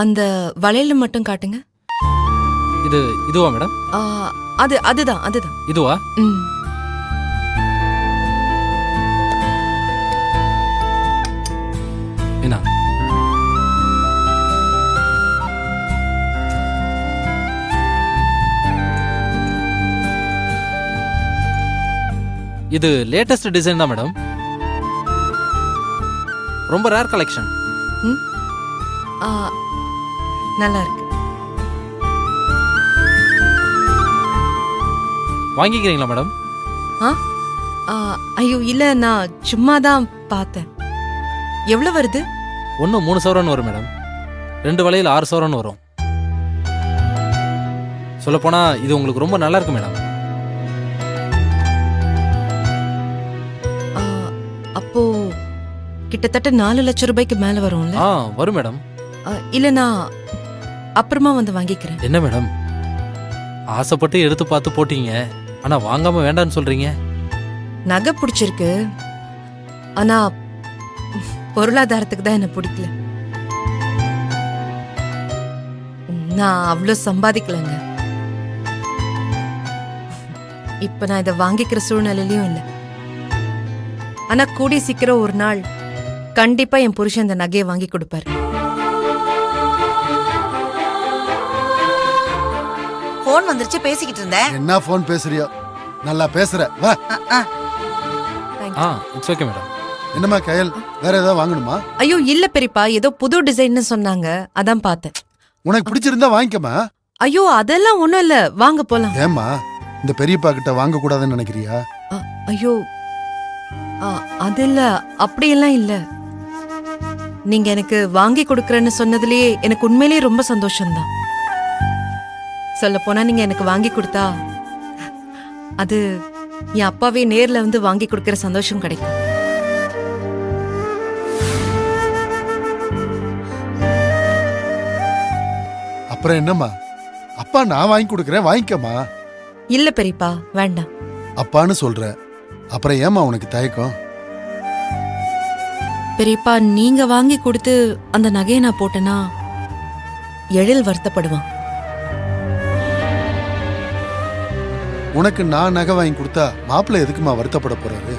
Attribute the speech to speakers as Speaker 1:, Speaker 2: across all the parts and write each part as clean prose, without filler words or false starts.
Speaker 1: அந்த வளையல் மட்டும் காட்டுங்க.
Speaker 2: இதுவா மேடம்?
Speaker 1: அதுதான்.
Speaker 2: இதுவா?
Speaker 1: ம்.
Speaker 2: என்ன? இது லேட்டஸ்ட் டிசைன் தான் மேடம். ரொம்ப ரேர் கலெக்ஷன்.
Speaker 1: நல்லா இருக்கு.
Speaker 2: வாங்கிக்கிறீங்களா மேடம்?
Speaker 1: ஐயோ இல்ல, நான் சும்மா தான் பார்த்தேன். எவ்வளவு வருது?
Speaker 2: ஒன்று 3 சவரன் வரும் மேடம். 2 வளையல் 6 சவரன் வரும். சொல்லப்போனா இது உங்களுக்கு ரொம்ப நல்லா இருக்கு மேடம்.
Speaker 1: அப்போ கிட்டத்தட்ட 4 லட்சம் ரூபாய்க்கு மேல வரும்ல?
Speaker 2: வரும் மேடம்.
Speaker 1: இல்ல, நான் அப்புறமா வந்து வாங்கிக்கிறேன்.
Speaker 2: என்ன மேடம், ஆசைப்பட்டு எடுத்து பார்த்து போட்டீங்க, ஆனா வாங்காம வேண்டான்னு சொல்றீங்க?
Speaker 1: நகை பிடிச்சிருக்கு, ஆனா பொருளாதாரத்துக்கு தான் என்ன பிடிக்கல. நான் அவ்வளவு சம்பாதிக்கலங்க. இப்ப நான் இதை வாங்கிக்கிற சூழ்நிலையிலயும் இல்லை. ஆனா கூடி சீக்கிரம் ஒரு நாள் கண்டிப்பா என் புருஷன் இந்த நகையை வாங்கி கொடுப்பாரு.
Speaker 3: போன் வந்துருச்சு, பேசிக்கிட்டு இருந்தேன்.
Speaker 4: என்ன போன் பேசுறியோ? நல்லா பேசுற, வா.
Speaker 2: It's okay madam.
Speaker 4: என்னம்மா கயல், வேற ஏதாவது வாங்கணுமா?
Speaker 1: ஐயோ இல்ல பெரியப்பா, ஏதோ புது டிசைன்னு சொன்னாங்க, அதான் பார்த்தேன்.
Speaker 4: உனக்கு பிடிச்சிருந்தா வாங்கிக்கமா.
Speaker 1: ஐயோ அதெல்லாம் ஒண்ணும் இல்ல, வாங்க போலாம்.
Speaker 4: ஏம்மா, இந்த பெரியப்பா கிட்ட வாங்க கூடாதுன்னு நினைக்கிறியா?
Speaker 1: ஐயோ அது இல்ல, அப்படியெல்லாம் இல்ல. நீங்க எனக்கு வாங்கி கொடுக்கறேன்னு சொன்னதுலயே எனக்கு உண்மையிலேயே ரொம்ப சந்தோஷம்தான். சொல்ல போனா நீங்க எனக்கு வாங்கி கொடுத்தா அது என் அப்பாவே நேர்ல வந்து வாங்கி கொடுக்கற சந்தோஷம் கிடைக்கும்.
Speaker 4: அப்புறம் என்னம்மா, அப்பா நான் வாங்கி கொடுக்கறேன், வாங்கிக்கமா.
Speaker 1: இல்ல பெரியப்பா, வேண்டாம்.
Speaker 4: அப்பான்னு சொல்ற, அப்புறம் ஏமா உனக்கு தயக்கம்?
Speaker 1: பெரியப்பா, நீங்க வாங்கி கொடுத்து அந்த நகையை நான் போட்டேன்னா எழில் வருத்தப்படுவான்.
Speaker 4: உனக்கு நான் நகை வாங்கி கொடுத்தா மாப்பிள்ளை எதுக்குமா வருத்தப்பட போறாரு?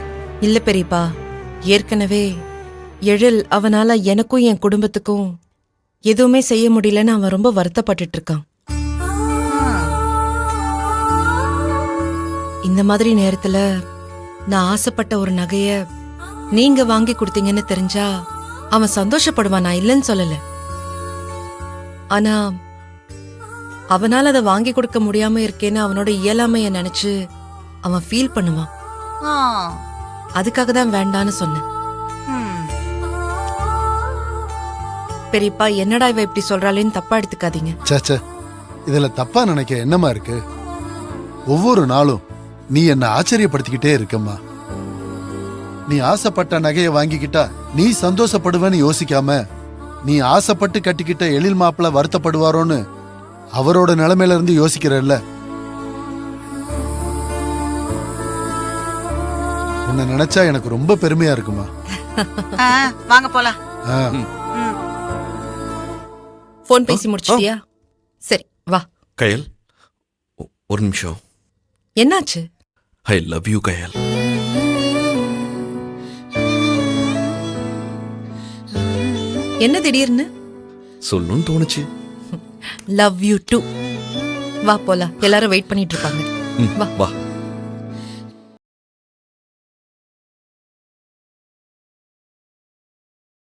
Speaker 1: இல்ல பெரியப்பா, ஏற்கனவே எழில் அவனால எனக்கும் என் குடும்பத்துக்கும் எதுவுமே செய்ய முடியலன்னு அவன் ரொம்ப வருத்தப்பட்டுட்டு இருக்கான். இந்த மாதிரி நேரத்துல நான் ஆசைப்பட்ட ஒரு நகைய நீங்க வாங்கி கொடுத்தீங்கன்னு தெரிஞ்சா அவன் சந்தோஷப்படுவான், நான் இல்லைன்னு சொல்லல. ஆனா அவனால அதை வாங்கி கொடுக்க முடியாம இருக்கேன்னு அவனோட இயலாமைய நினைச்சு அவன் ஃபீல் பண்ணுவான். அதுக்காக தான் வேண்டான்னு சொன்னேன். பெரியப்பா, என்னடா இவ இப்படி சொல்றாளேன்னு தப்பா எடுத்துக்காதீங்க.
Speaker 4: சே, இதுல தப்பா நினைக்க என்னமா இருக்கு? ஒவ்வொரு நாளும் நீ என்ன ஆச்சரியப்படுத்திக்கிட்டே இருக்கம்மா. நீ ஆசைப்பட்ட நகையை வாங்கிக்கிட்டா நீ சந்தோஷப்படுவேன்னு யோசிக்காம, நீ ஆசைப்பட்டு கட்டிக்கிட்ட எழில் மாப்பிள்ள வருத்தப்படுவாரோன்னு அவரோட நிலைமையில இருந்து யோசிக்கிறல்ல. உன்னை நினைச்சா எனக்கு ரொம்ப பெருமையா இருக்குமா.
Speaker 3: வாங்க போலாம்.
Speaker 1: போன் பேசி முடிச்சிட்டியா? சரி வா.
Speaker 5: கயல், ஒரு நிமிஷம்.
Speaker 1: என்னாச்சு?
Speaker 5: I love you Kayal.
Speaker 1: என்ன திடீர்னு
Speaker 5: சொல்லணும்னு தோணுச்சு.
Speaker 1: Love you too. வா போலாம், எல்லாரும் வெயிட் பண்ணிட்டு இருப்பாங்க.
Speaker 5: வா.